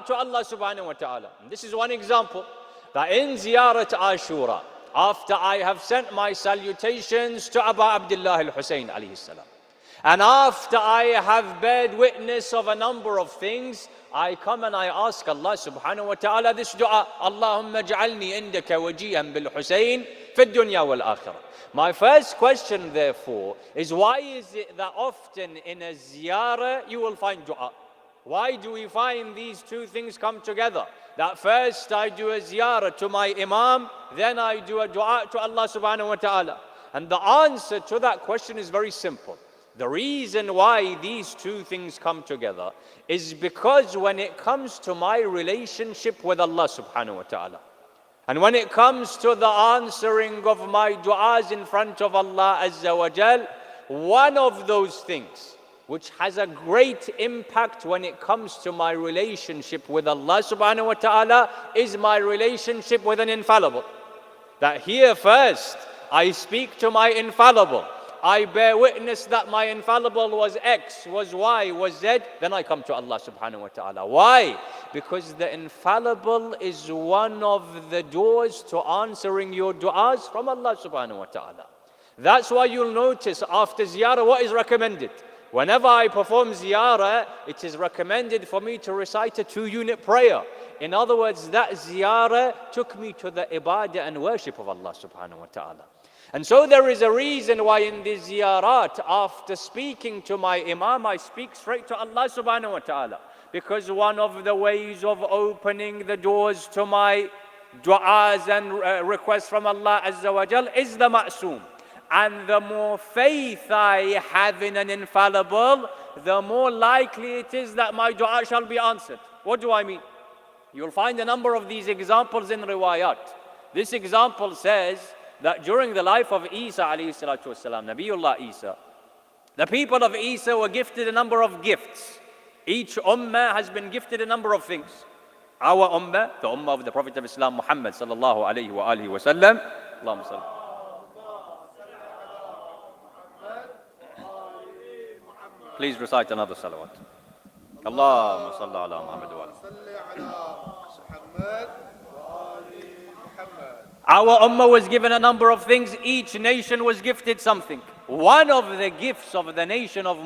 to Allah subhanahu wa ta'ala. And this is one example, that in Ziyarat Ashura, after I have sent my salutations to Abu Abdullah al-Hussein alayhi salam, and after I have bared witness of a number of things, I come and I ask Allah subhanahu wa ta'ala this dua, Allahumma ja'alni indaka wajihan bil Hussein fi dunya wal akhirah. My first question therefore is, why is it that often in a ziyarah you will find dua? Why do we find these two things come together? That first I do a ziyarah to my imam, then I do a dua to Allah subhanahu wa ta'ala. And the answer to that question is very simple. The reason why these two things come together is because when it comes to my relationship with Allah subhanahu wa ta'ala, and when it comes to the answering of my du'as in front of Allah Azza wa Jal, one of those things which has a great impact when it comes to my relationship with Allah subhanahu wa ta'ala is my relationship with an infallible. That here first, I speak to my infallible. I bear witness that my infallible was X, was Y, was Z, then I come to Allah subhanahu wa ta'ala. Why? Because the infallible is one of the doors to answering your du'as from Allah subhanahu wa ta'ala. That's why you'll notice after ziyarah what is recommended. Whenever I perform ziyarah, it is recommended for me to recite a 2-unit prayer. In other words, that ziyarah took me to the ibadah and worship of Allah subhanahu wa ta'ala. And so there is a reason why in the ziyarat, after speaking to my imam, I speak straight to Allah subhanahu wa ta'ala. Because one of the ways of opening the doors to my du'as and requests from Allah Azza wa Jal is the ma'soom. And the more faith I have in an infallible, the more likely it is that my dua shall be answered. What do I mean? You'll find a number of these examples in riwayat. This example says that during the life of Isa alayhi salatu wasalam, Nabiullah Isa, the people of Isa were gifted a number of gifts. Each ummah has been gifted a number of things. Our ummah, the ummah of the Prophet of Islam, Muhammad sallallahu alayhi wa alihi wa sallam. Allahumma salli. Please recite another salawat. Allahumma salli ala Muhammad wa ala. Our ummah was given a number of things. Each nation was gifted something. One of the gifts of the nation of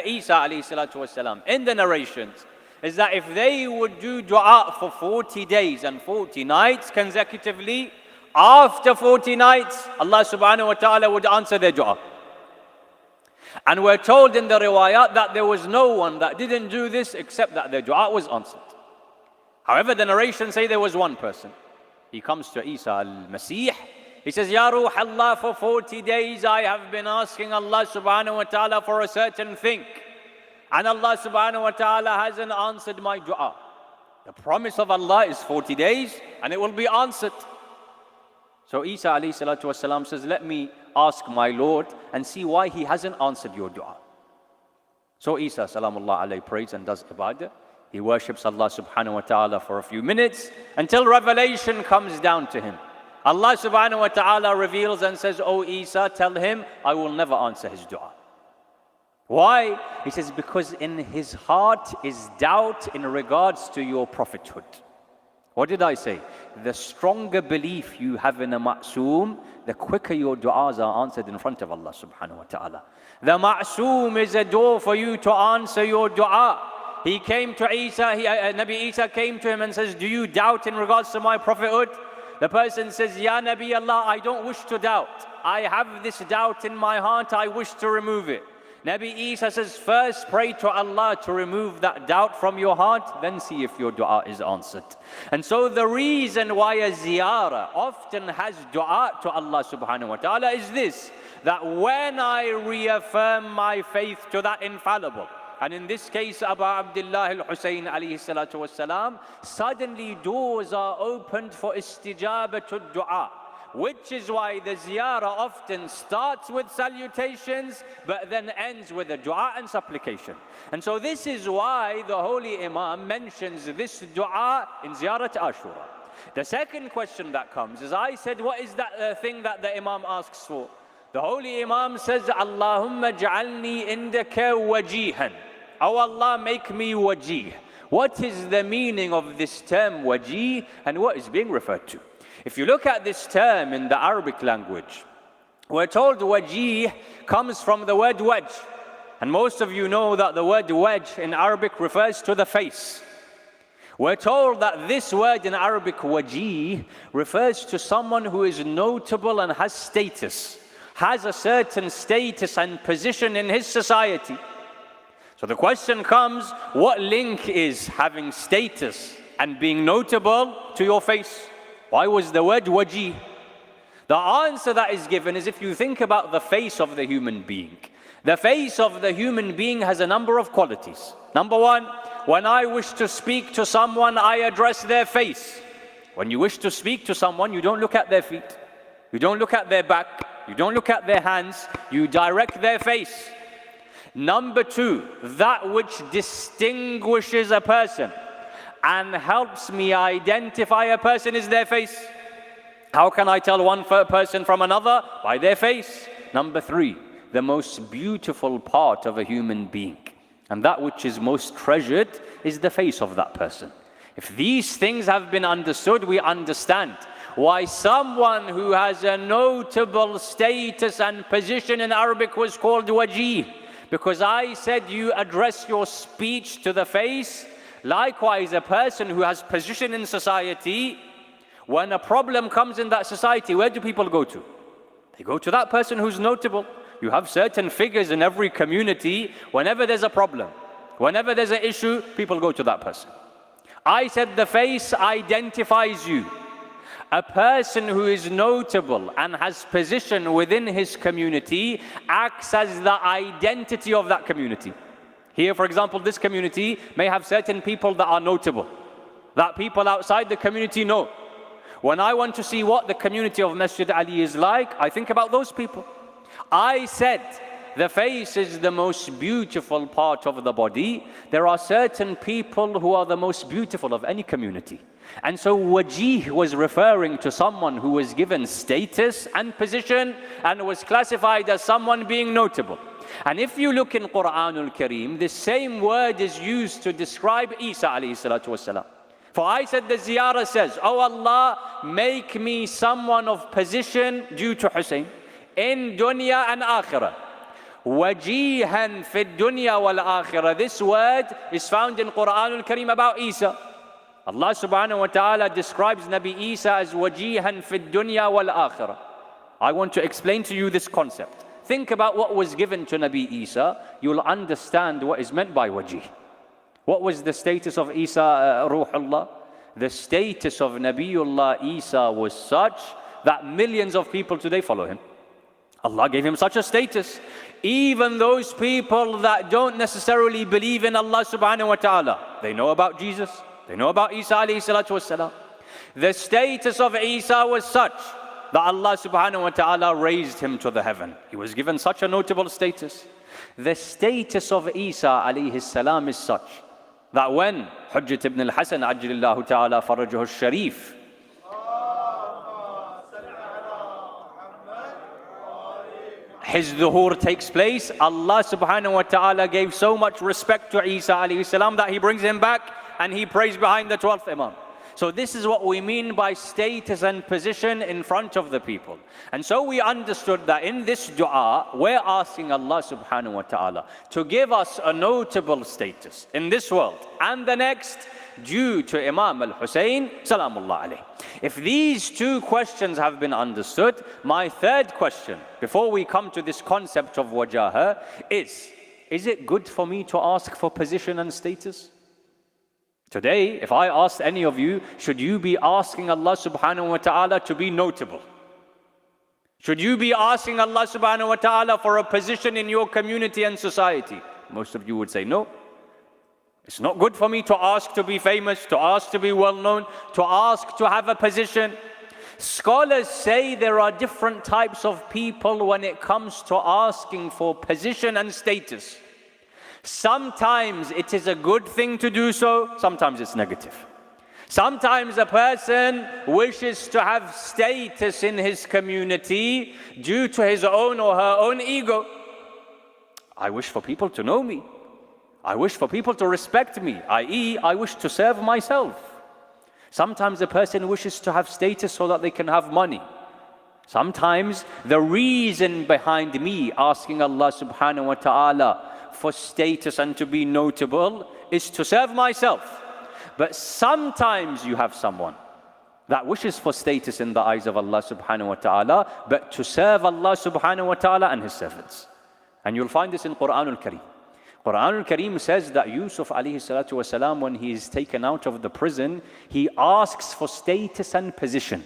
Isa alayhi salatu wasalam in the narrations is that if they would do dua for 40 days and 40 nights consecutively, after 40 nights, Allah subhanahu wa ta'ala would answer their dua. And we're told in the riwayat that there was no one that didn't do this except that their dua was answered. However, the narrations say there was one person. He comes to Isa al-Masih. He says, Ya Ruh Allah, for 40 days I have been asking Allah subhanahu wa ta'ala for a certain thing. And Allah subhanahu wa ta'ala hasn't answered my dua. The promise of Allah is 40 days and it will be answered. So Isa alayhi salatu wasalam says, let me ask my Lord and see why he hasn't answered your dua. So Isa salamullah alayhi prays and does ibadah. He worships Allah subhanahu wa ta'ala for a few minutes until revelation comes down to him. Allah subhanahu wa ta'ala reveals and says, O Isa, tell him I will never answer his dua. Why? He says, because in his heart is doubt in regards to your prophethood. What did I say? The stronger belief you have in a ma'soom, the quicker your du'as are answered in front of Allah subhanahu wa ta'ala. The ma'soom is a door for you to answer your du'a. He came to Isa, Nabi Isa came to him and says, do you doubt in regards to my prophethood? The person says, Ya Nabi Allah, I don't wish to doubt. I have this doubt in my heart, I wish to remove it. Nabi Isa says, first pray to Allah to remove that doubt from your heart, then see if your dua is answered. And so the reason why a ziyarah often has dua to Allah subhanahu wa ta'ala is this, that when I reaffirm my faith to that infallible, and in this case Abu Abdullah al-Hussein alayhi salatu wassalam, suddenly doors are opened for istijabatul dua. Which is why the ziyarah often starts with salutations, but then ends with a dua and supplication. And so this is why the Holy Imam mentions this dua in Ziyarat Ashura. The second question that comes is, I said, what is that thing that the Imam asks for? The Holy Imam says, Allahumma ja'alni indaka wajihan. Oh Allah, make me wajih. What is the meaning of this term wajih and what is being referred to? If you look at this term in the Arabic language, we're told wajih comes from the word wajh. And most of you know that the word wajh in Arabic refers to the face. We're told that this word in Arabic, wajih, refers to someone who is notable and has status, has a certain status and position in his society. So the question comes, what link is having status and being notable to your face? Why was the word wajih? The answer that is given is if you think about the face of the human being. The face of the human being has a number of qualities. Number one, when I wish to speak to someone, I address their face. When you wish to speak to someone, you don't look at their feet. You don't look at their back. You don't look at their hands. You direct their face. Number two, that which distinguishes a person and helps me identify a person is their face. How can I tell one person from another? By their face. Number three, the most beautiful part of a human being, and that which is most treasured, is the face of that person. If these things have been understood, we understand why someone who has a notable status and position in Arabic was called wajih. Because I said you address your speech to the face. Likewise, a person who has position in society, when a problem comes in that society, where do people go to? They go to that person who's notable. You have certain figures in every community. Whenever there's a problem, whenever there's an issue, people go to that person. I said the face identifies you. A person who is notable and has position within his community acts as the identity of that community. Here, for example, this community may have certain people that are notable, that people outside the community know. When I want to see what the community of Masjid-e-Ali is like, I think about those people. I said the face is the most beautiful part of the body. There are certain people who are the most beautiful of any community. And so wajih was referring to someone who was given status and position and was classified as someone being notable. And if you look in Quranul Kareem, the same word is used to describe Isa alayhi salatu wasalam. For I said the ziyarah says, "Oh Allah, make me someone of position due to Hussein in dunya and akhirah." Wajihan fi dunya wal akhirah. This word is found in Quranul Kareem about Isa. Allah subhanahu wa ta'ala describes Nabi Isa as wajihan fi dunya wal akhirah. I want to explain to you this concept. Think about what was given to Nabi Isa. You'll understand what is meant by wajih. What was the status of Isa, Ruhullah? The status of Nabiullah Isa was such that millions of people today follow him. Allah gave him such a status. Even those people that don't necessarily believe in Allah subhanahu wa ta'ala, they know about Jesus, they know about Isa alayhi salatu wasalam. The status of Isa was such that Allah subhanahu wa ta'ala raised him to the heaven. He was given such a notable status. The status of Isa alayhi salam is such that when Hujjat ibn al-Hasan ajjalillahu ta'ala farajahu al-sharif, his dhuhur takes place, Allah subhanahu wa ta'ala gave so much respect to Isa alayhi salam that he brings him back and he prays behind the 12th Imam. So this is what we mean by status and position in front of the people. And so we understood that in this dua, we're asking Allah subhanahu wa ta'ala to give us a notable status in this world and the next due to Imam Hussain salamullah alayh. If these two questions have been understood, my third question, before we come to this concept of wajaha, is it good for me to ask for position and status? Today, if I ask any of you, should you be asking Allah subhanahu wa ta'ala to be notable? Should you be asking Allah subhanahu wa ta'ala for a position in your community and society? Most of you would say no. It's not good for me to ask to be famous, to ask to be well known, to ask to have a position. Scholars say there are different types of people when it comes to asking for position and status. Sometimes it is a good thing to do so, sometimes it's negative. Sometimes a person wishes to have status in his community due to his own or her own ego. I wish for people to know me. I wish for people to respect me, i.e., I wish to serve myself. Sometimes a person wishes to have status so that they can have money. Sometimes the reason behind me asking Allah subhanahu wa ta'ala for status and to be notable is to serve myself. But sometimes you have someone that wishes for status in the eyes of Allah subhanahu wa ta'ala, but to serve Allah subhanahu wa ta'ala and His servants. And you'll find this in Quran al-Kareem. Quran al-Kareem says that Yusuf alayhi salatu wasalam, when he is taken out of the prison, he asks for status and position.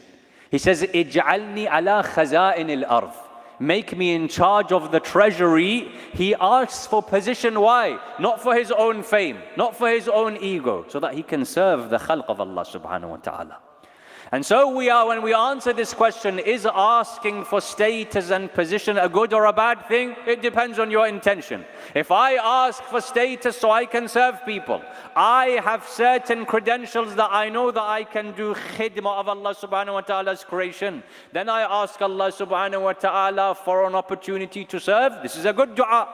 He says, "Ij'alni ala khaza'in al-ard." Make me in charge of the treasury. He asks for position. Why? Not for his own fame, not for his own ego, so that he can serve the khalq of Allah subhanahu wa ta'ala. And so when we answer this question, is asking for status and position a good or a bad thing? It depends on your intention. If I ask for status so I can serve people, I have certain credentials that I know that I can do khidmah of Allah subhanahu wa ta'ala's creation, then I ask Allah subhanahu wa ta'ala for an opportunity to serve. This is a good dua.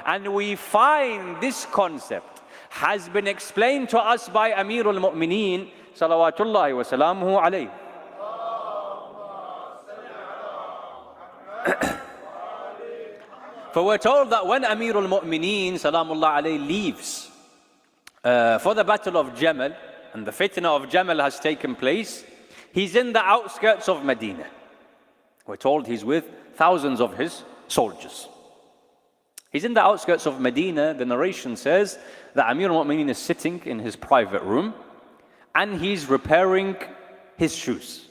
And we find this concept has been explained to us by Amirul Mu'mineen salawatullahi wa salamuhu alayhi. For we're told that when Amirul Mu'mineen salamullah alayhi leaves for the battle of Jamal, and the fitna of Jamal has taken place, he's in the outskirts of Medina. We're told he's with thousands of his soldiers. He's in the outskirts of Medina. The narration says that Amirul Mu'mineen is sitting in his private room and he's repairing his shoes.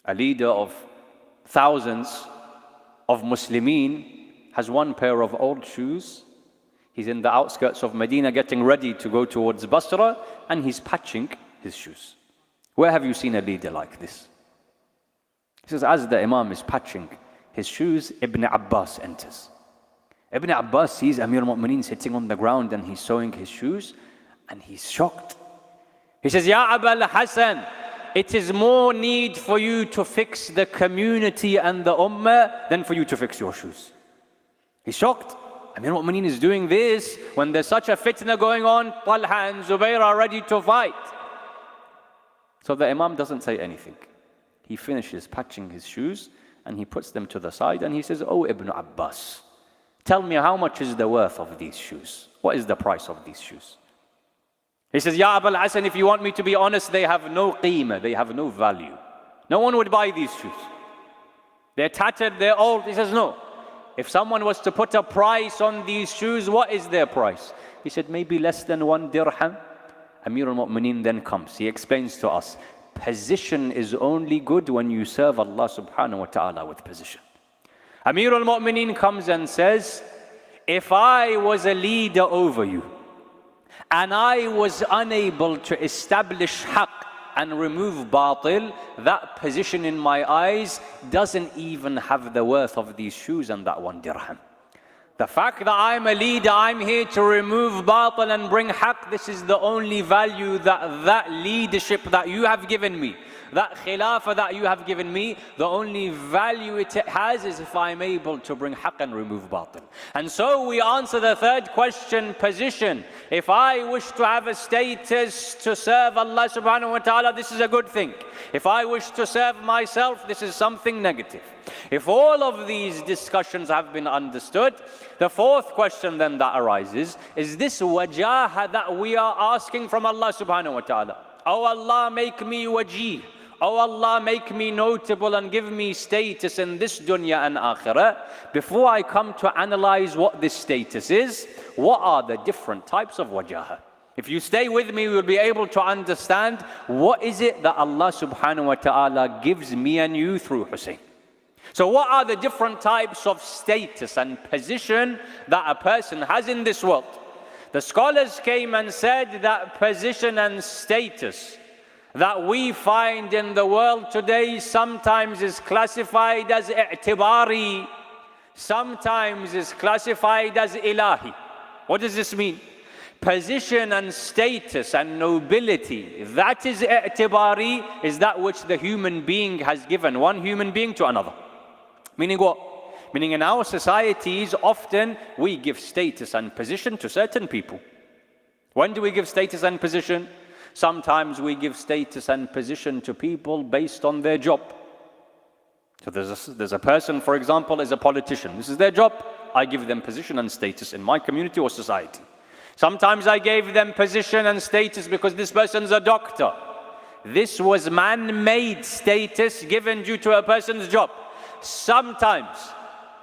A leader of thousands of Muslimin has one pair of old shoes. He's in the outskirts of Medina getting ready to go towards Basra, and he's patching his shoes. Where have you seen a leader like this? He says, as the Imam is patching his shoes, Ibn Abbas enters. Ibn Abbas sees Amir al-Mu'mineen sitting on the ground and he's sewing his shoes, and he's shocked. He says, Ya Abul Hasan, it is more need for you to fix the community and the ummah than for you to fix your shoes. He's shocked. Amir al-Mu'mineen is doing this when there's such a fitna going on. Talha and Zubayr are ready to fight. So the Imam doesn't say anything. He finishes patching his shoes and he puts them to the side and he says, Oh Ibn Abbas, tell me, how much is the worth of these shoes? What is the price of these shoes? He says, Ya Abul Hasan, if you want me to be honest, they have no qeemah, they have no value. No one would buy these shoes. They're tattered, they're old. He says, no. If someone was to put a price on these shoes, what is their price? He said, maybe less than 1 dirham. Amir al-Mu'mineen then comes. He explains to us, position is only good when you serve Allah subhanahu wa ta'ala with position. Amir al-Mu'mineen comes and says, if I was a leader over you, and I was unable to establish haqq and remove batil, that position in my eyes doesn't even have the worth of these shoes and that 1 dirham. The fact that I'm a leader, I'm here to remove batil and bring haqq, this is the only value that leadership that you have given me, that khilafah that you have given me, the only value it has is if I'm able to bring haqq and remove batil. And so we answer the third question, position. If I wish to have a status to serve Allah subhanahu wa ta'ala, this is a good thing. If I wish to serve myself, this is something negative. If all of these discussions have been understood, the fourth question then that arises is this wajaha that we are asking from Allah subhanahu wa ta'ala. Oh Allah, make me wajih. Oh Allah, make me notable and give me status in this dunya and akhirah. Before I come to analyze what this status is, what are the different types of wajaha? If you stay with me, we will be able to understand what is it that Allah subhanahu wa ta'ala gives me and you through Hussein. So what are the different types of status and position that a person has in this world? The scholars came and said that position and status that we find in the world today sometimes is classified as i'tibari, sometimes is classified as ilahi. What does this mean? Position and status and nobility, that is i'tibari, is that which the human being has given one human being to another. Meaning what? Meaning in our societies, often we give status and position to certain people. When do we give status and position? Sometimes we give status and position to people based on their job. So there's a person, for example, is a politician. This is their job. I give them position and status in my community or society. Sometimes I gave them position and status because this person's a doctor. This was man-made status given due to a person's job. Sometimes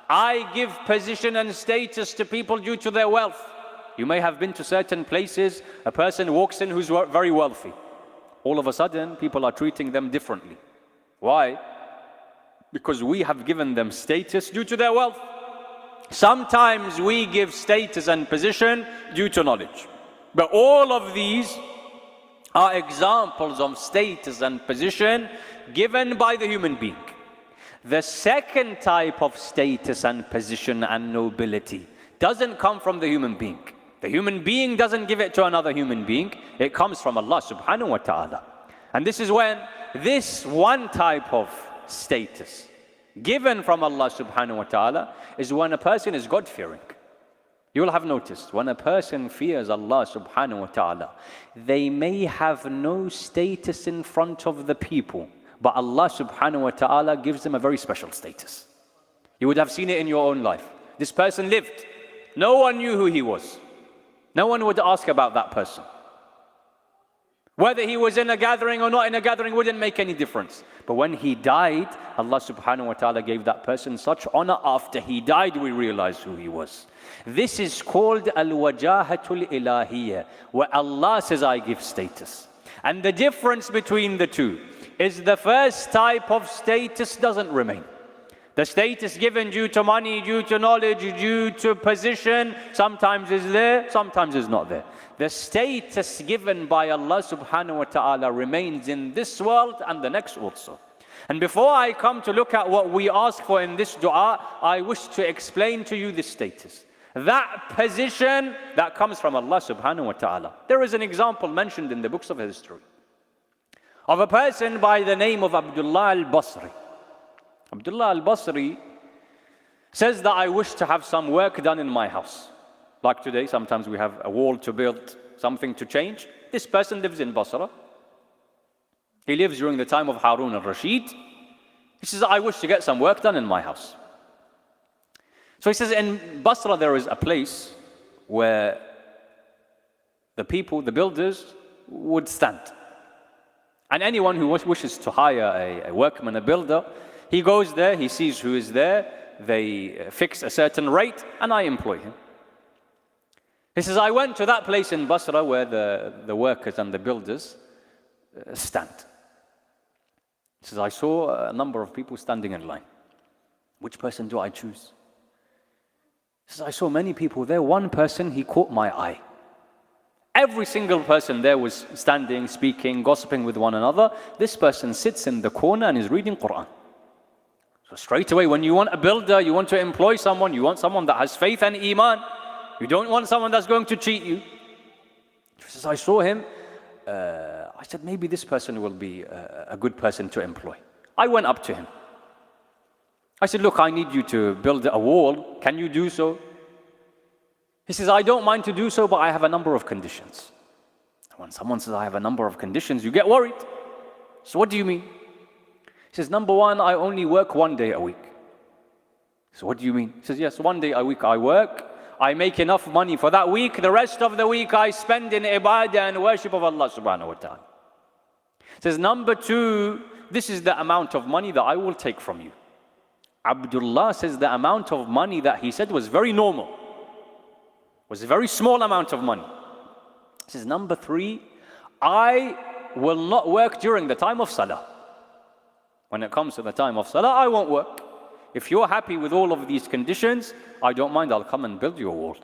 I give position and status to people due to their wealth. You may have been to certain places, a person walks in who's very wealthy. All of a sudden, people are treating them differently. Why? Because we have given them status due to their wealth. Sometimes we give status and position due to knowledge. But all of these are examples of status and position given by the human being. The second type of status and position and nobility doesn't come from the human being. The human being doesn't give it to another human being. It comes from Allah subhanahu wa ta'ala. And this is when this one type of status given from Allah subhanahu wa ta'ala is when a person is God-fearing. You will have noticed when a person fears Allah subhanahu wa ta'ala, they may have no status in front of the people, but Allah subhanahu wa ta'ala gives them a very special status. You would have seen it in your own life. This person lived. No one knew who he was. No one would ask about that person. Whether he was in a gathering or not in a gathering wouldn't make any difference. But when he died, Allah subhanahu wa ta'ala gave that person such honor. After he died, we realized who he was. This is called al-wajahatul ilahiyya, where Allah says, I give status. And the difference between the two is the first type of status doesn't remain. The status given due to money, due to knowledge, due to position, sometimes is there, sometimes is not there. The status given by Allah subhanahu wa ta'ala remains in this world and the next also. And before I come to look at what we ask for in this dua, I wish to explain to you this status. That position that comes from Allah subhanahu wa ta'ala. There is an example mentioned in the books of history of a person by the name of Abdullah al-Basri. Abdullah al-Basri says that I wish to have some work done in my house. Like today, sometimes we have a wall to build, something to change. This person lives in Basra. He lives during the time of Harun al-Rashid. He says, I wish to get some work done in my house. So he says, in Basra there is a place where the people, the builders, would stand. And anyone who wishes to hire a workman, a builder, he goes there, he sees who is there, they fix a certain rate, and I employ him. He says, I went to that place in Basra where the workers and the builders stand. He says, I saw a number of people standing in line. Which person do I choose? He says, I saw many people there. One person, he caught my eye. Every single person there was standing, speaking, gossiping with one another. This person sits in the corner and is reading Quran. So straight away, when you want a builder, you want to employ someone, you want someone that has faith and iman. You don't want someone that's going to cheat you. He says, I saw him. I said, maybe this person will be a good person to employ. I went up to him. I said, look, I need you to build a wall. Can you do so? He says, I don't mind to do so, but I have a number of conditions. When someone says, I have a number of conditions, you get worried. So what do you mean? He says, number one, I only work 1 day a week. So what do you mean? He says, yes, 1 day a week I work. I make enough money for that week. The rest of the week I spend in ibadah and worship of Allah subhanahu wa ta'ala. He says, number two, this is the amount of money that I will take from you. Abdullah says the amount of money that he said was very normal. Was a very small amount of money. He says, number three, I will not work during the time of Salah. When it comes to the time of Salah, I won't work. If you're happy with all of these conditions, I don't mind, I'll come and build you a wall.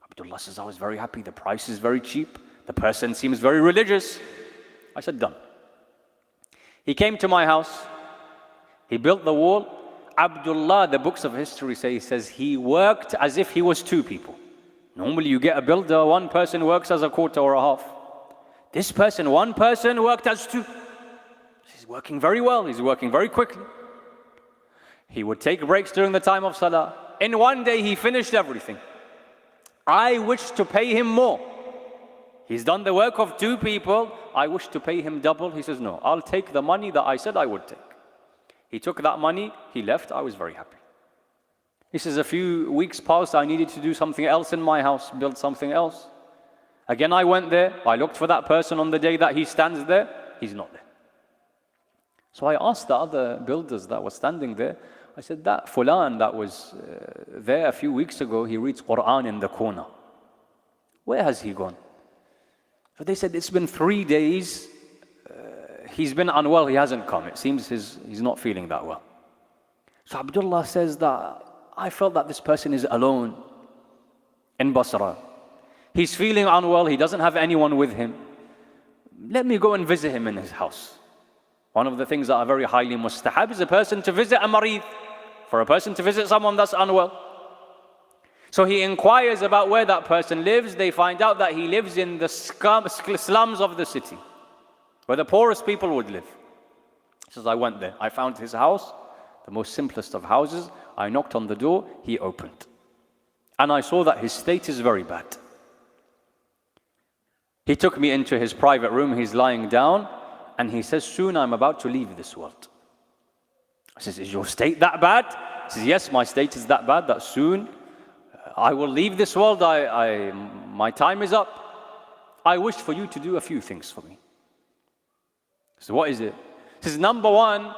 Abdullah says, I was very happy, the price is very cheap, the person seems very religious. I said, done. He came to my house, he built the wall. Abdullah, the books of history say, says he worked as if he was two people. Normally you get a builder, one person works as a quarter or a half. This person, one person worked as two. He's working very well, he's working very quickly. He would take breaks during the time of Salah. In 1 day he finished everything. I wished to pay him more. He's done the work of 2 people. I wish to pay him double. He says, no, I'll take the money that I said I would take. He took that money, he left, I was very happy. He says, a few weeks passed, I needed to do something else in my house, build something else. Again, I went there, I looked for that person on the day that he stands there, he's not there. So I asked the other builders that were standing there, I said, that fulan that was there a few weeks ago, he reads Quran in the corner. Where has he gone? So they said, it's been 3 days, he's been unwell, he hasn't come. It seems he's not feeling that well. So Abdullah says that, I felt that this person is alone in Basra. He's feeling unwell, he doesn't have anyone with him. Let me go and visit him in his house. One of the things that are very highly mustahab is a person to visit a marid, for a person to visit someone that's unwell. So he inquires about where that person lives. They find out that he lives in the slums of the city, where the poorest people would live. He says, I went there. I found his house, the most simplest of houses. I knocked on the door, he opened. And I saw that his state is very bad. He took me into his private room, he's lying down, and he says, soon I'm about to leave this world. I says, is your state that bad? He says, yes, my state is that bad, that soon I will leave this world, my time is up. I wish for you to do a few things for me. So what is it? He says, number 1,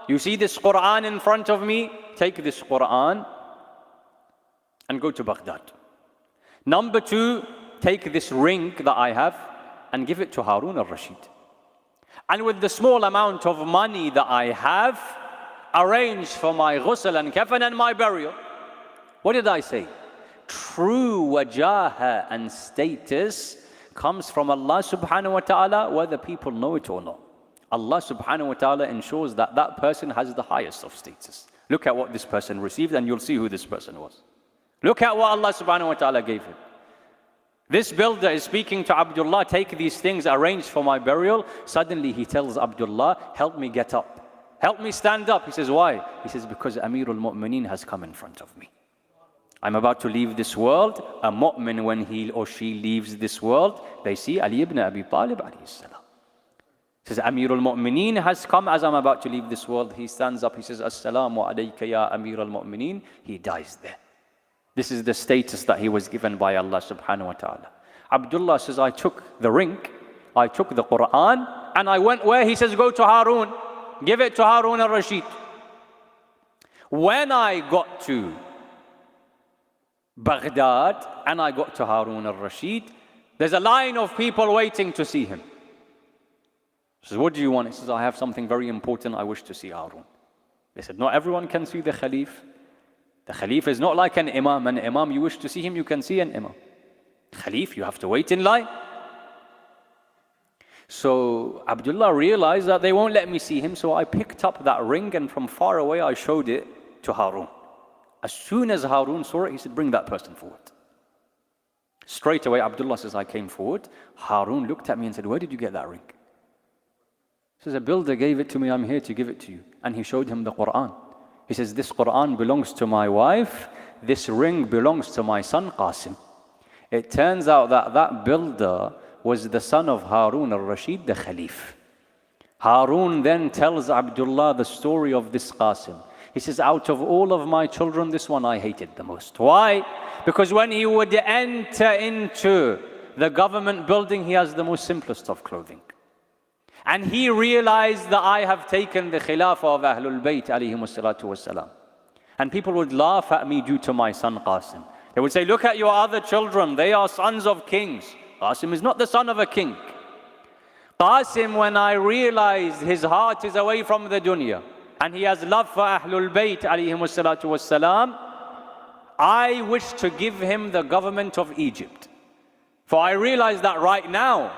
you see this Quran in front of me? Take this Quran and go to Baghdad. Number 2, take this ring that I have and give it to Harun al-Rashid. And with the small amount of money that I have, arrange for my ghusl and kafan and my burial. What did I say? True wajaha and status comes from Allah subhanahu wa ta'ala, whether people know it or not. Allah subhanahu wa ta'ala ensures that that person has the highest of status. Look at what this person received and you'll see who this person was. Look at what Allah subhanahu wa ta'ala gave him. This builder is speaking to Abdullah, take these things, arrange for my burial. Suddenly he tells Abdullah, help me get up. Help me stand up. He says, why? He says, because Amirul Mu'mineen has come in front of me. I'm about to leave this world. A mu'min, when he or she leaves this world, they see Ali ibn Abi Talib alayhi salam. He says, Amirul Mu'mineen has come as I'm about to leave this world. He stands up, he says, Assalamu alayka ya Amirul Mu'mineen. He dies there. This is the status that he was given by Allah subhanahu wa ta'ala. Abdullah says, I took the ring, I took the Quran, and I went where? He says, go to Harun. Give it to Harun al-Rashid. When I got to Baghdad and I got to Harun al-Rashid, there's a line of people waiting to see him. He says, what do you want? He says, I have something very important, I wish to see Harun. They said, not everyone can see the Khalif. The Khalif is not like an Imam. An Imam, you wish to see him, you can see an Imam. Khalif, you have to wait in line. So Abdullah realized that they won't let me see him, so I picked up that ring and from far away I showed it to Harun. As soon as Harun saw it, he said, bring that person forward. Straight away, Abdullah says, I came forward. Harun looked at me and said, where did you get that ring? He says, a builder gave it to me, I'm here to give it to you. And he showed him the Quran. He says, this Quran belongs to my wife, this ring belongs to my son Qasim. It turns out that that builder was the son of Harun al-Rashid, the Khalif. Harun then tells Abdullah the story of this Qasim. He says, out of all of my children, this one I hated the most. Why? Because when he would enter into the government building, he has the most simplest of clothing. And he realized that I have taken the Khilafah of Ahlul Bayt alayhimus salatu wassalam. And people would laugh at me due to my son Qasim. They would say, look at your other children, they are sons of kings. Qasim is not the son of a king. Qasim, when I realized his heart is away from the dunya, and he has love for Ahlul Bayt alayhimus salatu wassalam, I wish to give him the government of Egypt. For I realize that right now,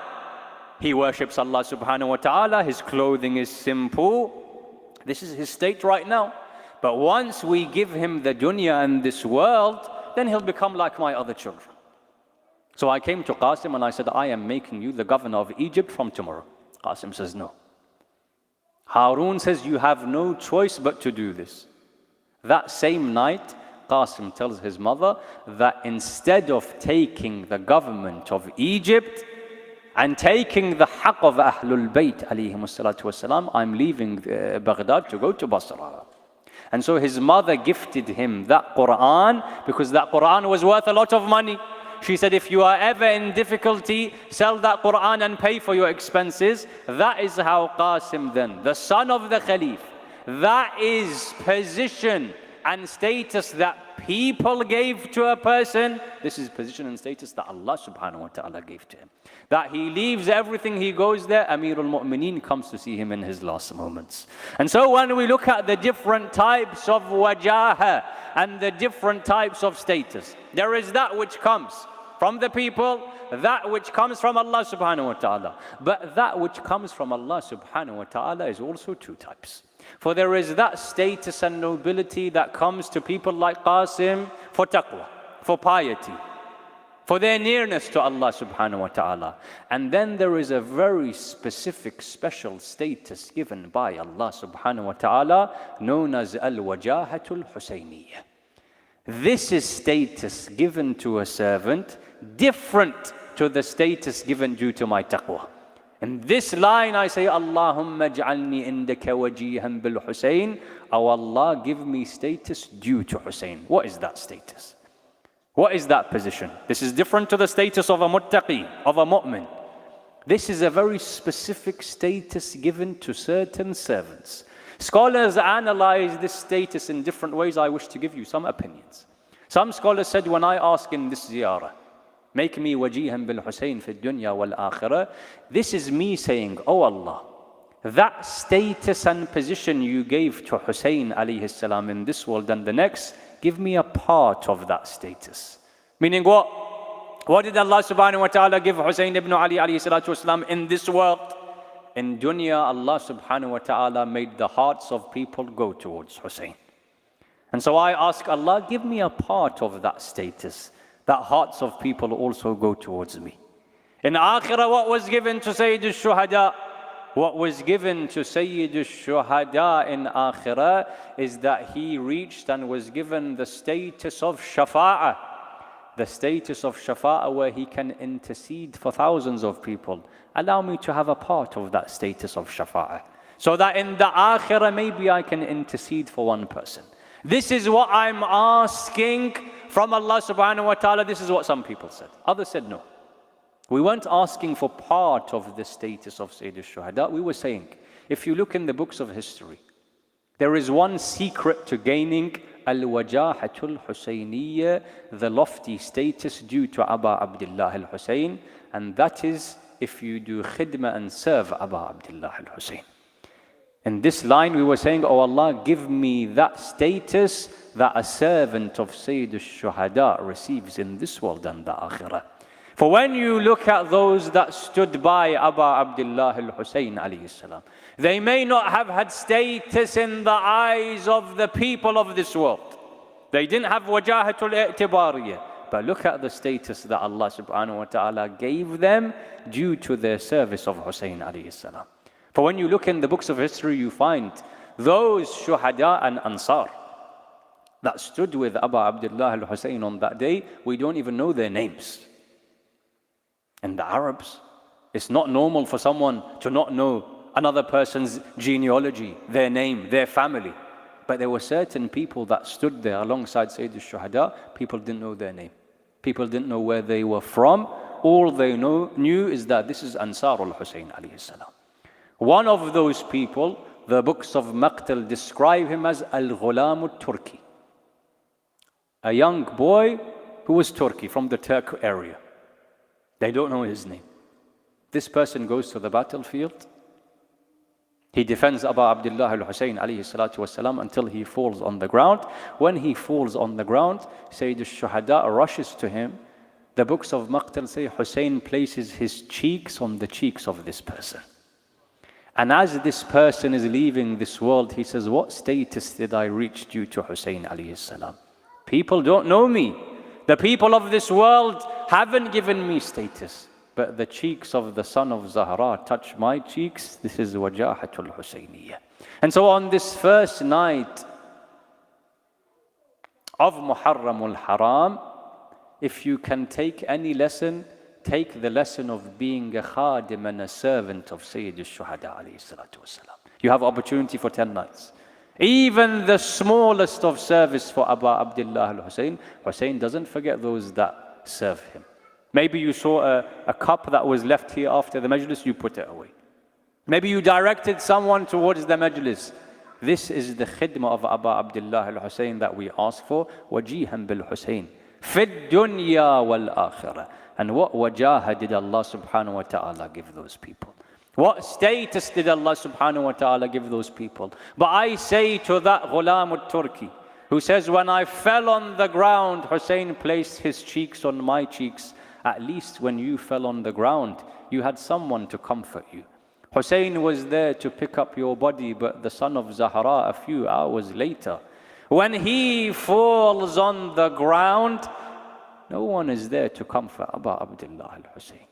he worships Allah subhanahu wa ta'ala, his clothing is simple. This is his state right now. But once we give him the dunya and this world, then he'll become like my other children. So I came to Qasim and I said, I am making you the governor of Egypt from tomorrow. Qasim says, no. Harun says, you have no choice but to do this. That same night, Qasim tells his mother that instead of taking the government of Egypt, and taking the haqq of Ahlul Bayt alayhim salatu wasalam, I'm leaving Baghdad to go to Basra. And so his mother gifted him that Quran because that Quran was worth a lot of money. She said, if you are ever in difficulty, sell that Quran and pay for your expenses. That is how Qasim then, the son of the Khalif, that is position and status that people gave to a person. This is position and status that Allah subhanahu wa ta'ala gave to him. That he leaves everything, he goes there, Amirul Mu'mineen comes to see him in his last moments. And so when we look at the different types of wajaha and the different types of status, there is that which comes from the people, that which comes from Allah subhanahu wa ta'ala. But that which comes from Allah subhanahu wa ta'ala is also two types. For there is that status and nobility that comes to people like Qasim for taqwa, for piety, for their nearness to Allah subhanahu wa ta'ala. And then there is a very specific, special status given by Allah subhanahu wa ta'ala known as al-wajahatul Husayniyah. This is status given to a servant different to the status given due to my taqwa. In this line I say, Allahumma ja'alni indaka wajihan bil Husayn. Oh Allah, give me status due to Husayn. What is that status? What is that position? This is different to the status of a muttaqi, of a mu'min. This is a very specific status given to certain servants. Scholars analyze this status in different ways. I wish to give you some opinions. Some scholars said, when I ask in this ziyarah, make me wajihan bil Husayn fi dunya wal akhirah, this is me saying, oh Allah, that status and position you gave to Husayn alayhi salam in this world and the next, give me a part of that status. Meaning what? What did Allah subhanahu wa ta'ala give Husayn ibn Ali alayhi salatu wasalam in this world? In dunya, Allah subhanahu wa ta'ala made the hearts of people go towards Husayn. And so I ask Allah, give me a part of that status, that hearts of people also go towards me. In Akhirah, what was given to Sayyid al-Shuhada? What was given to Sayyid al-Shuhada in Akhirah is that he reached and was given the status of Shafa'ah. The status of Shafa'ah where he can intercede for thousands of people. Allow me to have a part of that status of Shafa'ah. So that in the Akhirah, maybe I can intercede for one person. This is what I'm asking from Allah subhanahu wa ta'ala. This is what some people said. Others said no. We weren't asking for part of the status of Sayyid al-Shuhada. We were saying, if you look in the books of history, there is one secret to gaining al-wajahatul Husayniyya, the lofty status due to Aba Abdullah al-Husayn, and that is if you do khidmah and serve Aba Abdullah al-Husayn. In this line we were saying, oh Allah, give me that status that a servant of Sayyid al-Shuhada receives in this world and the Akhirah. For when you look at those that stood by Aba Abdullah al-Husayn alayhi salam, they may not have had status in the eyes of the people of this world. They didn't have wajahatul i'tibariyah. But look at the status that Allah subhanahu wa ta'ala gave them due to their service of Husayn alayhi salam. For when you look in the books of history, you find those Shuhada and Ansar that stood with Aba Abdullah al-Husayn on that day, we don't even know their names. And the Arabs, it's not normal for someone to not know another person's genealogy, their name, their family. But there were certain people that stood there alongside Sayyid al-Shuhada. People didn't know their name. People didn't know where they were from. All they knew is that this is Ansar al-Husayn alayhi salam. One of those people, the books of Maqtal describe him as Al-Ghulam al-Turki. A young boy who was Turkey, from the Turk area. They don't know his name. This person goes to the battlefield. He defends Aba Abdullah al-Husayn alayhi salatu wasalam until he falls on the ground. When he falls on the ground, Sayyid al-Shuhada rushes to him. The books of Maqtal say Husayn places his cheeks on the cheeks of this person. And as this person is leaving this world, he says, what status did I reach due to Husayn alayhi salam? People don't know me. The people of this world haven't given me status. But the cheeks of the son of Zahra touch my cheeks. This is wajahatul Husayniyya. And so on this first night of Muharram al-Haram, if you can take any lesson, take the lesson of being a khadim and a servant of Sayyid al-Shuhada alayhi salatu wasalam. You have opportunity for 10 nights. Even the smallest of service for Abu Abdullah al-Hussein, Hussein doesn't forget those that serve him. Maybe you saw a cup that was left here after the majlis, you put it away. Maybe you directed someone towards the majlis. This is the khidmah of Abu Abdullah al-Hussein that we ask for. Wajihan bil-Hussein. Fid dunya wal-akhirah. And what wajaha did Allah subhanahu wa ta'ala give those people? What status did Allah subhanahu wa ta'ala give those people? But I say to that ghulam al-Turki, who says, when I fell on the ground, Hussein placed his cheeks on my cheeks. At least when you fell on the ground, you had someone to comfort you. Hussein was there to pick up your body, but the son of Zahra a few hours later, when he falls on the ground, no one is there to comfort Abu Abdullah al-Hussein.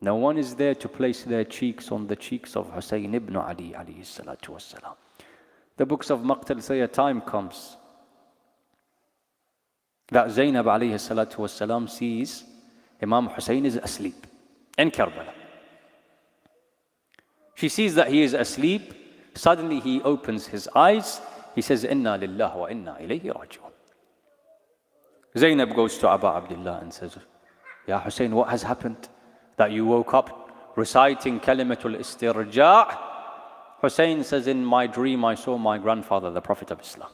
No one is there to place their cheeks on the cheeks of Hussein ibn Ali alayhi salatu wassalam. The books of Maqtal say a time comes that Zainab alayhi salatu wassalam sees Imam Hussain is asleep in Karbala. She sees that he is asleep. Suddenly he opens his eyes. He says, Inna lillahi wa inna ilayhi raji'un. Zainab goes to Abu Abdullah and says, Ya Hussein, what has happened? That you woke up reciting kalimatul istirja'? Hussein says, in my dream I saw my grandfather, the Prophet of Islam.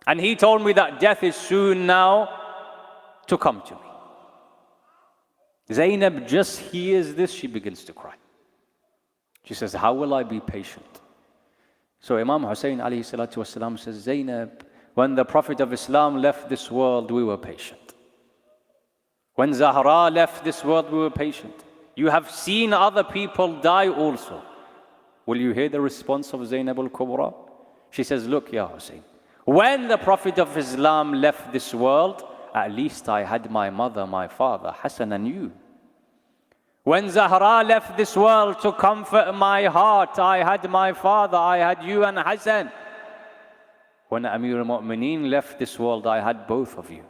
And he told me that death is soon now to come to me. Zainab just hears this, she begins to cry. She says, how will I be patient? So Imam Hussain alayhi salatu wasalam says, Zainab, when the Prophet of Islam left this world, we were patient. When Zahra left this world, we were patient. You have seen other people die also. Will you hear the response of Zainab al-Kubra? She says, look, Ya Hussein, when the Prophet of Islam left this world, at least I had my mother, my father, Hassan, and you. When Zahra left this world to comfort my heart, I had my father, I had you and Hassan. When Amir al-Mu'mineen left this world, I had both of you.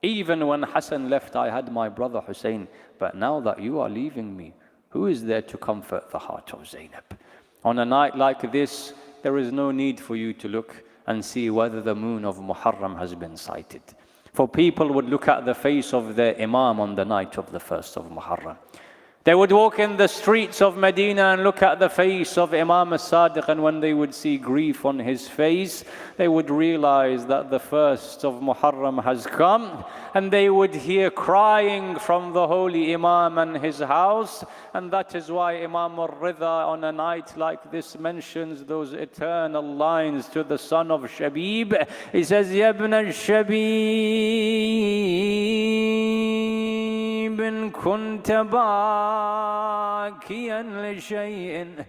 Even when Hassan left, I had my brother Hussein. But now that you are leaving me, who is there to comfort the heart of Zainab? On a night like this, there is no need for you to look and see whether the moon of Muharram has been sighted. For people would look at the face of their Imam on the night of the 1st of Muharram. They would walk in the streets of Medina and look at the face of Imam as-Sadiq, and when they would see grief on his face, they would realize that the 1st of Muharram has come, and they would hear crying from the holy Imam and his house. And that is why Imam al-Ridha on a night like this mentions those eternal lines to the son of Shabib. He says, Ya ibn al-Shabib, in kunta bakiyan li shay'in.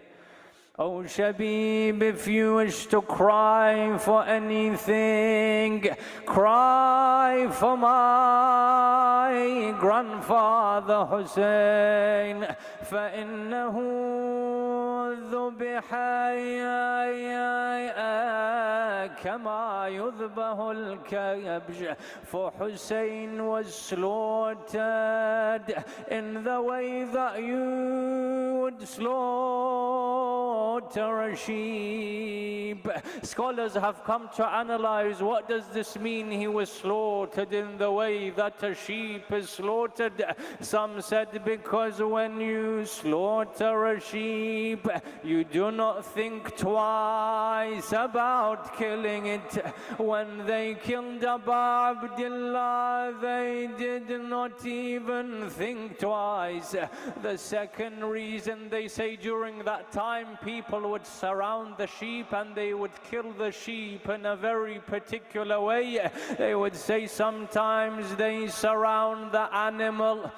Oh Shabib, if you wish to cry for anything, cry for my grandfather Hussein. فإنه ذبح كما يذبح الكبش. For Hussein was slaughtered in the way that you would slaughter a sheep. Scholars have come to analyze, what does this mean? He was slaughtered in the way that a sheep is slaughtered. Some said because when you slaughter a sheep, you do not think twice about killing it. When they killed Abu Abdullah, they did not even think twice. The second reason, they say during that time people would surround the sheep and they would kill the sheep in a very particular way. They would say sometimes they surround the animal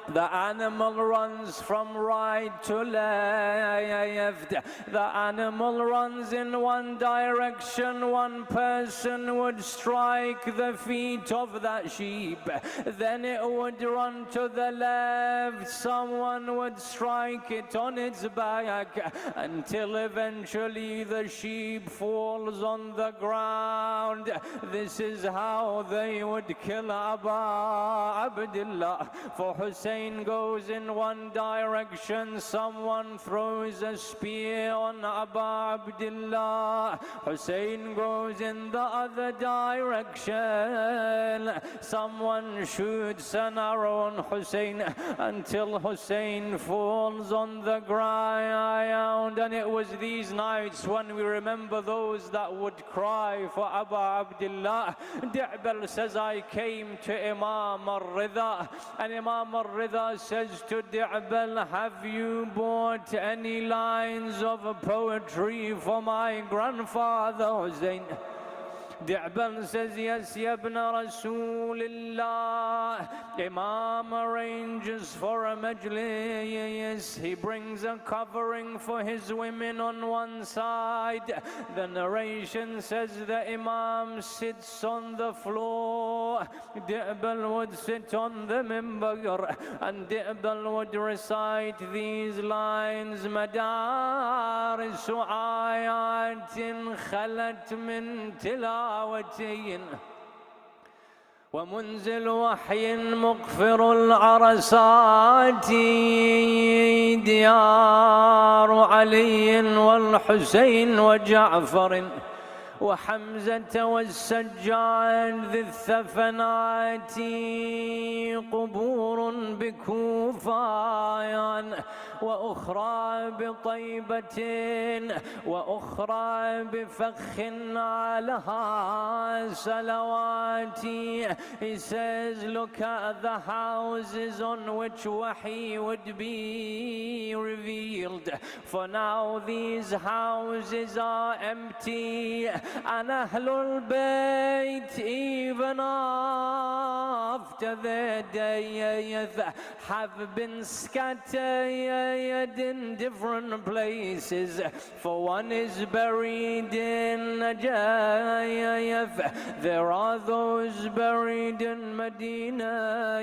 The animal runs from right to left. The animal runs in one direction. One person would strike the feet of that sheep. Then it would run to the left. Someone would strike it on its back until eventually the sheep falls on the ground. This is how they would kill Aba Abdullah. For Hussein goes in one direction, someone throws a spear on Aba Abdullah. Hussein goes in the other direction, someone shoots an arrow on Hussein until Hussein falls on the ground. And it was these nights when we remember those that would cry for Abu Abdullah. Di'bal says, I came to Imam al-Ridha, and Imam al-Ridha says to Di'bal, have you bought any lines of poetry for my grandfather Hussein? Di'bal says, yes, ya ibn Rasulillah. Imam arranges for a majlis. He brings a covering for his women on one side. The narration says the Imam sits on the floor. Di'bal would sit on the mimbar, and Di'bal would recite these lines: Madarisu ayatin khalat min tilawatin ومنزل وحي مغفر العرسات ديار علي والحسين وجعفر وحمزة والسجاد ذي الثفنات قبور بكوفان وأخرى بطيبة وأخرى بفخ علىها صلوات. He says, look at the houses on which Wahi would be revealed. For now these houses are empty, and Ahlul Bayt, even after their death, have been scattered in different places. For one is buried in Najaf, there are those buried in Medina,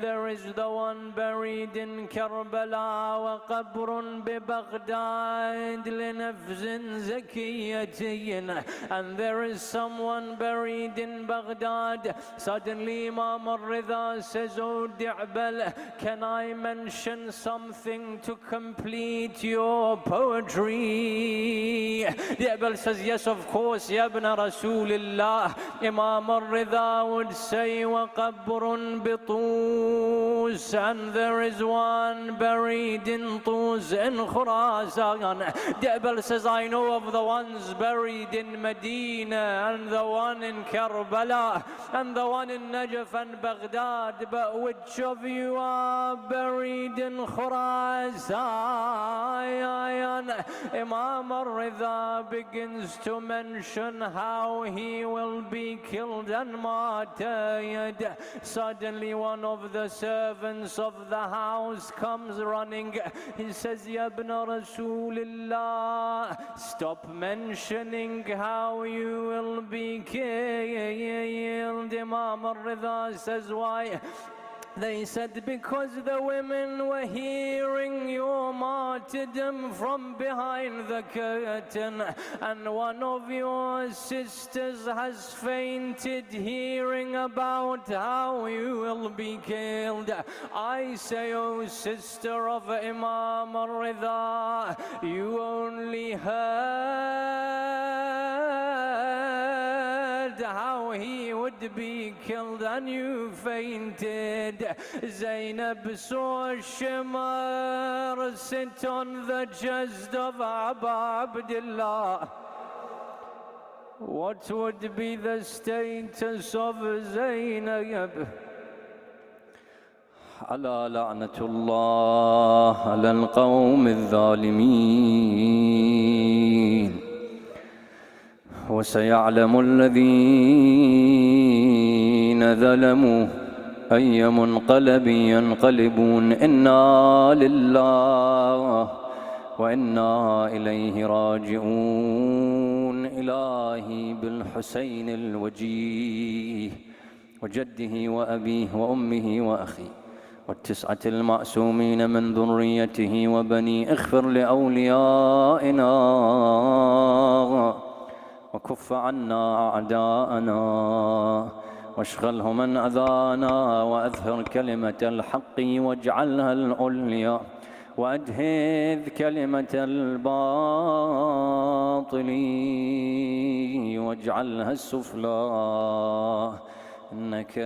there is the one buried in Karbala, وقبر ببغداد لنفس زكية, and there is someone buried in Baghdad. Suddenly Imam al-Ridha says, oh Di'bal, can I mention something to complete your poetry? Di'bal says, yes, of course, ya ibn Rasulillah. Imam al-Ridha would say, وَقَبْرٌ بِطُوس, and there is one buried in Tus in Khurasan. Di'bal says, I know of the ones buried in Medina, and the one in Karbala, and the one in Najaf and Baghdad, but which of you are buried in Khurasan? Imam al-Ridha begins to mention how he will be killed and martyred. Suddenly one of the servants of the house comes running. He says, Ya ibn Rasulillah, stop mentioning how you will be killed. Imam al-Ridha says, why? They said, because the women were hearing your martyrdom from behind the curtain, and one of your sisters has fainted hearing about how you will be killed. I say, oh sister of Imam al-Ridha, you only heard how he would be killed and you fainted. Zainab saw Shimar sit on the chest of Abu Abdullah. What would be the status of Zainab? على لعنة الله على القوم الظالمين وسيعلم الذين ظلموا أي منقلب ينقلبون. إنا لله وإنا إليه راجعون. إلهي بالحسين الوجيه وجده وأبيه وأمه وأخيه والتسعة المعصومين من ذريته وبني اغفر لأوليائنا وكف عنا أعداءنا واشغله من أذانا وأظهر كلمة الحق واجعلها العليا وأجهذ كلمة الباطل واجعلها السفلى إنك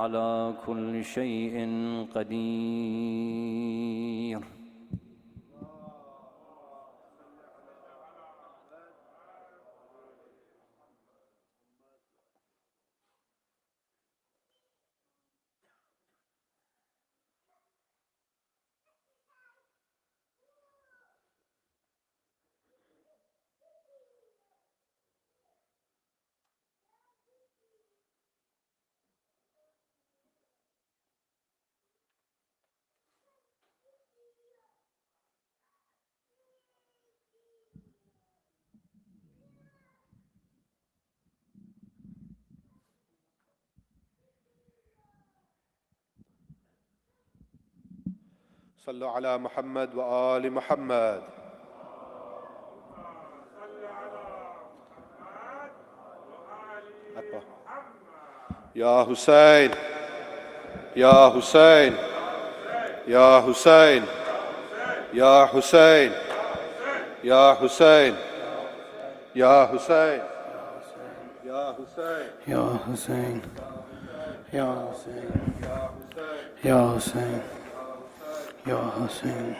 على كل شيء قدير. صلوا على محمد وآل محمد. يا حسين يا حسين يا حسين يا حسين يا حسين يا حسين يا حسين يا حسين يا حسين يا حسين يا حسين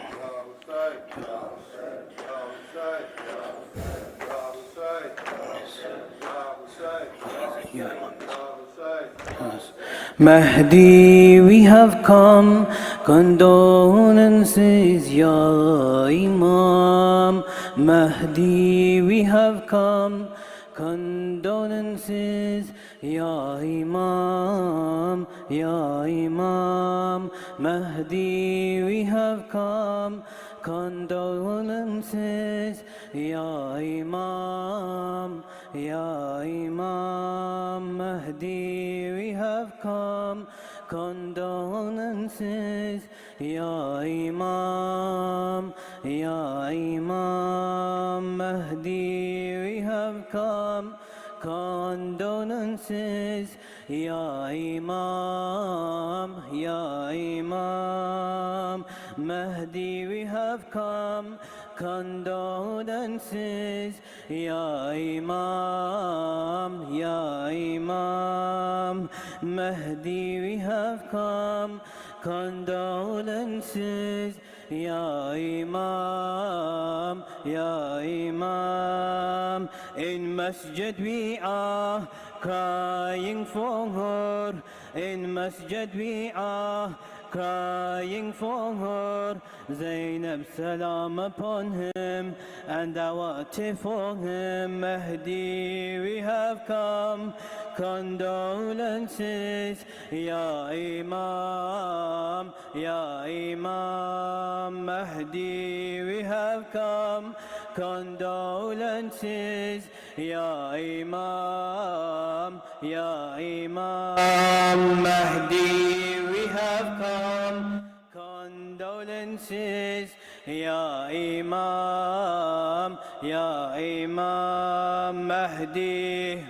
Mahdi, we have come, condolences, Ya Imam. Mahdi, we have come, condolences, Ya Imam, Ya Imam. Mahdi, we have come, condolences, Ya Imam, Ya Imam. Mahdi, we have come, condolences, Ya Imam, Ya Imam. Mahdi, we have come, condolences, Ya Imam, Ya Imam. Mahdi, we have come, condolences, Ya Imam, Ya Imam. Mahdi, we have come, condolences, Ya Imam, Ya Imam. In Masjid we are crying for her. In Masjid we are crying for her. Zainab, salam upon him, and our tear for him. Mahdi, we have come, condolences, Ya Imam, Ya Imam. Mahdi, we have come, condolences, Ya Imam, Ya Imam. Mahdi, we have come, condolences, Ya Imam, Ya Imam. Mahdi,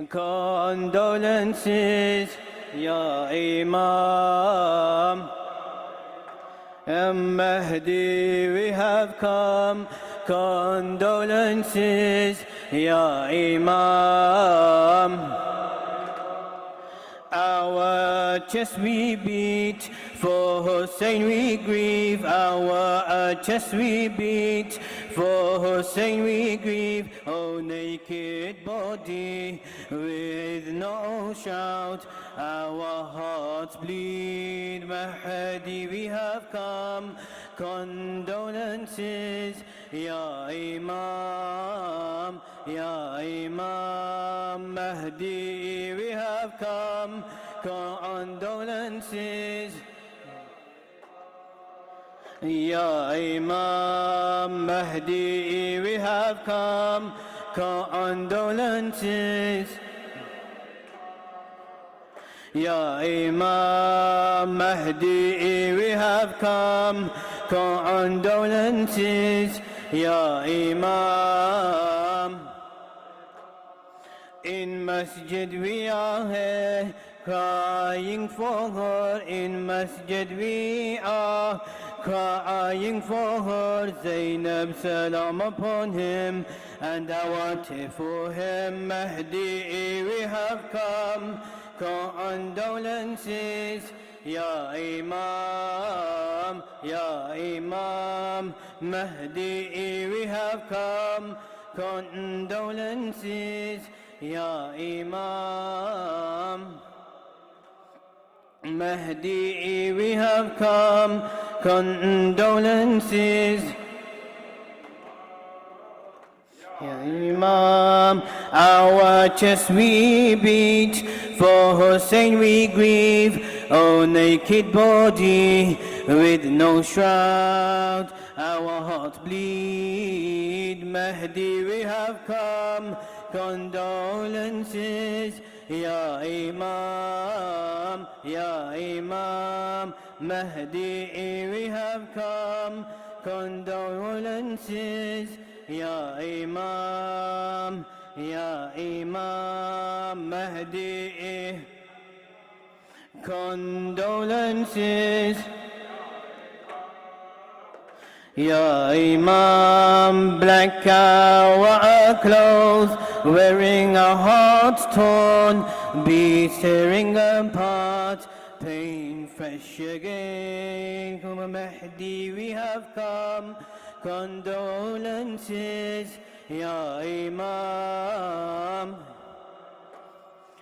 condolences, Ya Imam. Mahdi, we have come, condolences, Ya Imam. Our chest we beat, for Hussein we grieve. Our chest we beat, for Hussein we grieve. Oh, naked body with no shout, our hearts bleed. Mahdi, we have come, condolences, Ya Imam, Ya Imam. Mahdi, we have come, condolences. Ya Imam Mahdi, we have come, condolences. Ya Imam Mahdi, we have come, condolences. Ya Imam. In Masjid we are here, crying for her. In Masjid we are crying for her. Zainab, salam upon him, and our tear for him. Mahdi, we have come, condolences. Ya Imam, Ya Imam Mahdi, we have come, condolences. Ya Imam Mahdi, we have come, condolences. Ya Imam, our chest we beat, for Hussain we grieve, oh naked body with no shroud, our hearts bleed. Mahdi, we have come, condolences. Ya Imam, Ya Imam Mahdi, we have come, condolences. Ya Imam, Ya Imam Mahdi, condolences. Ya Imam, black our clothes, wearing our hearts torn, beats tearing apart, pain fresh again. Come Mahdi, we have come, condolences. Ya Imam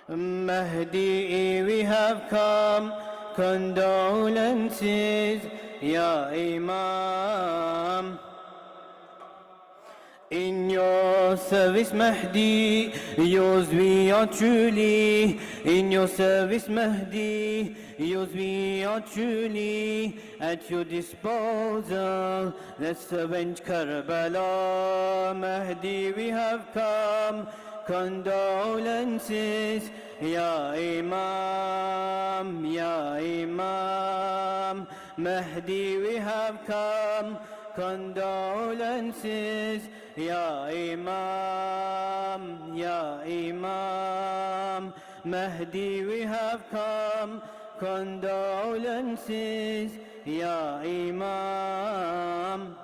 Mahdi, we have come, condolences. Ya Imam, in your service Mahdi, yours we are truly. In your service Mahdi, yours we are truly. At your disposal, let's avenge Karbala. Mahdi, we have come, condolences. Ya Imam, Ya Imam Mahdi, we have come, condolences. Ya Imam, Ya Imam Mahdi, we have come, condolences. Ya Imam.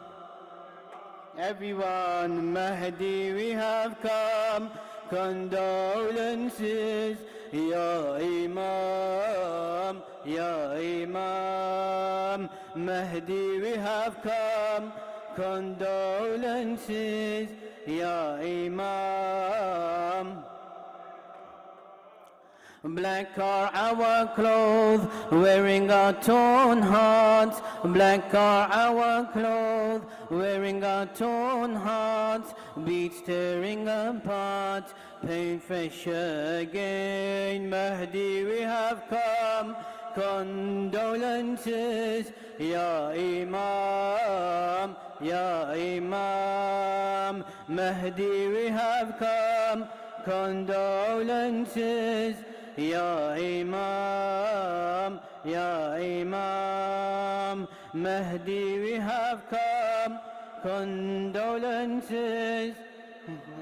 Everyone, Mahdi, we have come, condolences. Ya Imam, Ya Imam Mahdi, we have come, condolences. Ya Imam. Black are our clothes, wearing our torn hearts. Black are our clothes, wearing our torn hearts. Beats tearing apart, pain fresh again. Mahdi, we have come, condolences. Ya Imam, Ya Imam Mahdi, we have come, condolences. Ya Imam, Ya Imam Mahdi, we have come, condolences.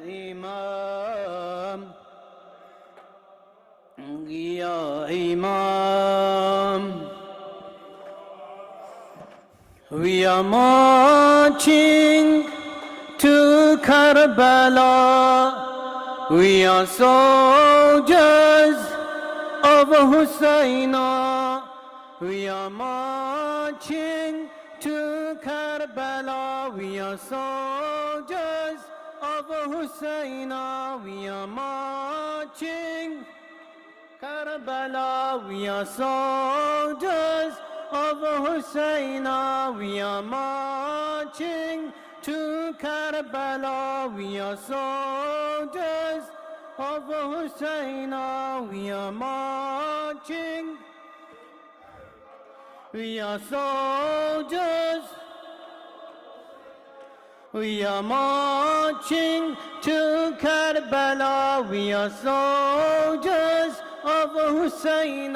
Imam, Ya Imam. We are marching to Karbala. We are soldiers of Hussain. We are marching to Karbala. We are soldiers of Hussain. We are marching Karbala. We are soldiers of Hussain. We are marching to Karbala. We are soldiers of Hussain. We are marching We are soldiers. We are marching to Karbala. We are soldiers of Hussain.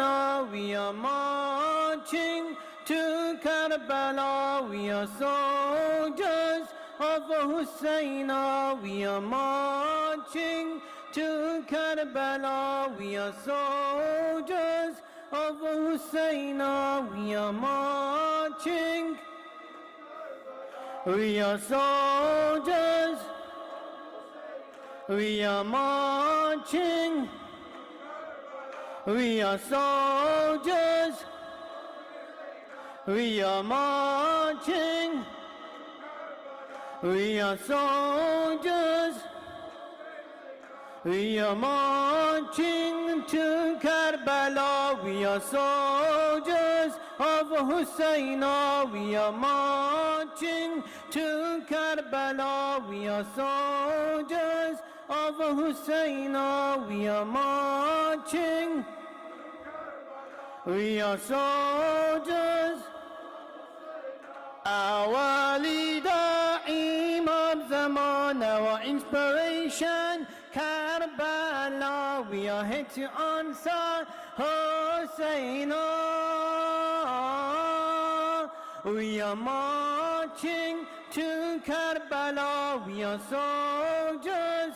We are marching to Karbala. We are soldiers of Hussain. We are marching to Karbala. We are soldiers of Hussain. We are marching. We are soldiers. We are marching. We are soldiers. We are marching. We are soldiers. We are marching to Karbala. We are soldiers of Hussain. We are marching to Karbala. We are soldiers of Hussain. We are marching. We are soldiers. Our leader, Imam Zaman, our inspiration, Karbala. We are here to answer Hussain. We are marching to Karbala. We are soldiers.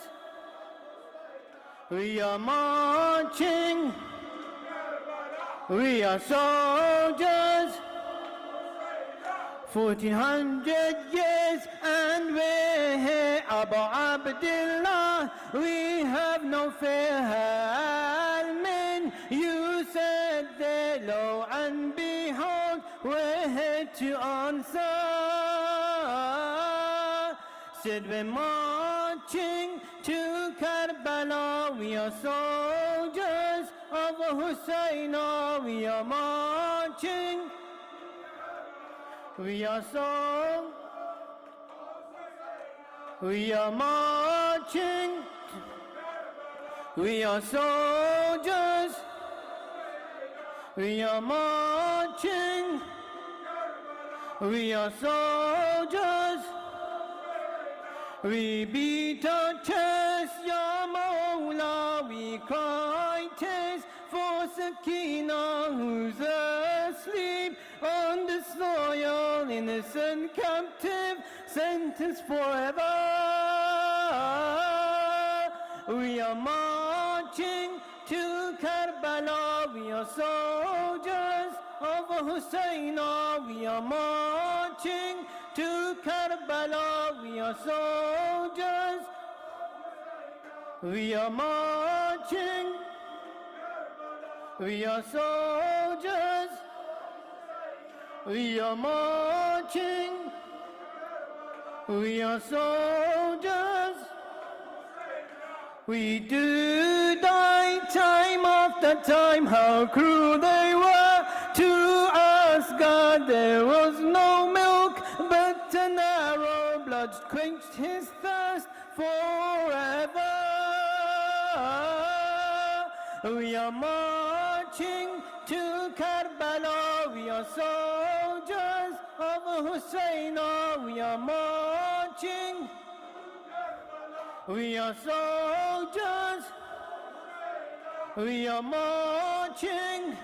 We are marching. We are soldiers. 1400 years and we're here, Abu Abdullah. We have no fear. Al-Min, you said there, lo and behold, we're here to answer. Said we're marching to Karbala. We are soldiers of Hussain. We are marching. We are we are marching. We are soldiers. We are marching. We are soldiers. We beat our chest, Ya Mawla. We cry tears for Sakina, who's asleep on the soil, innocent captive, sentenced forever. We are marching to Karbala. We are soldiers of Hussain. We are marching to Karbala. We are soldiers. We are marching. We are soldiers. We are marching. We are soldiers. We do die time after time. How cruel they were to us, God. There was no milk, but an arrow blood quenched his thirst forever. We are marching to Karbala. We are soldiers of Hussain. We are marching. We are soldiers. We are marching.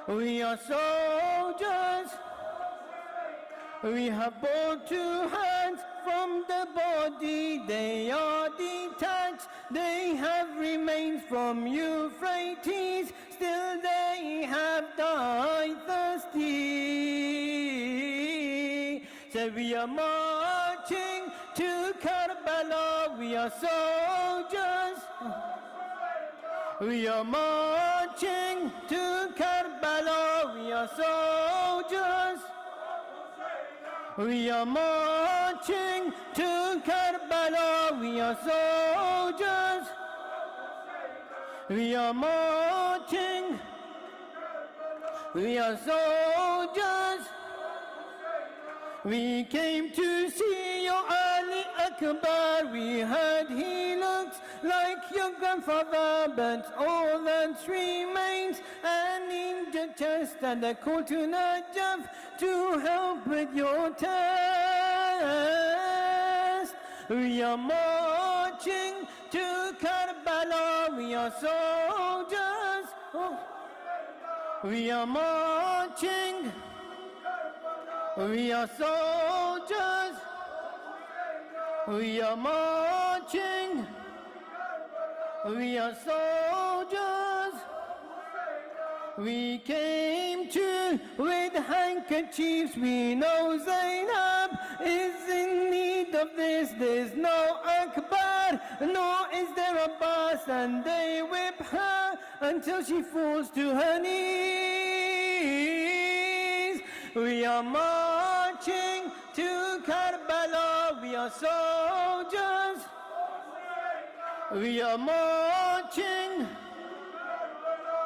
We are soldiers. We have both two hands from the body. They are detached. They have remains from Euphrates. Still they have died thirsty. So we are marching to Karbala. We are soldiers. We are marching to Karbala. We are soldiers. We are marching to Karbala. We are soldiers. We are marching. We are soldiers. We came to see your Ali Akbar. We heard he looks like your grandfather, but all that remains an injured chest and a call to Najaf to help with your test. We are marching to Karbala, we are soldiers. Oh. We are marching, we are soldiers. We are marching, we are soldiers. We came to with handkerchiefs. We know Zainab is in need of this. There's no Akbar, nor is there Abbas, and they whip her until she falls to her knees. We are marching to Karbala. We are soldiers. We are marching.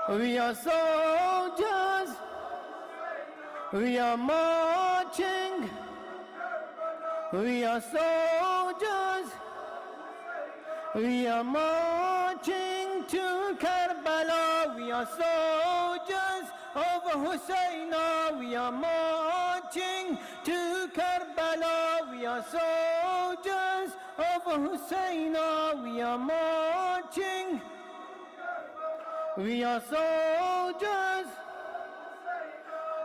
We are soldiers. We are marching. We are soldiers. We are marching to Karbala. We are soldiers of Hussain. We are marching to Karbala. We are soldiers of Hussain. We are marching. We are soldiers.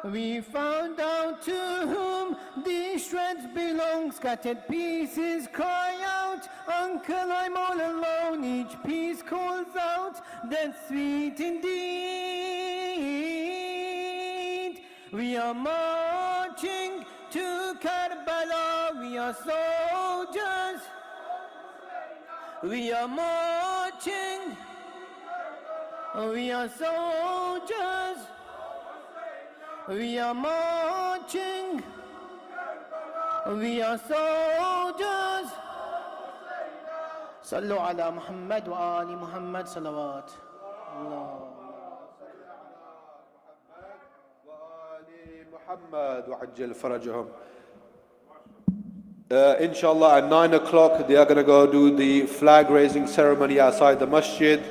We found out to whom these shreds belong. Scattered pieces cry out, Uncle, I'm all alone. Each piece calls out, that's sweet indeed. We are marching to Karbala. We are soldiers. We are marching. We are soldiers. We are marching. We are soldiers. صلوا على محمد وآل محمد صلوات الله. Muhammad وعجل فرجهم. Inshallah at 9 o'clock they are going to go do the flag raising ceremony outside the masjid.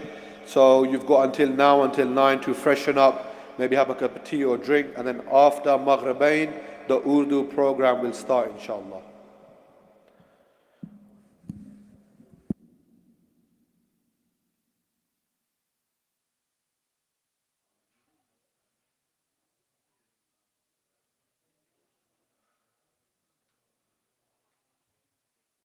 So you've got until now, until 9 to freshen up, maybe have a cup of tea or drink, and then after Maghribain, the Urdu program will start inshallah.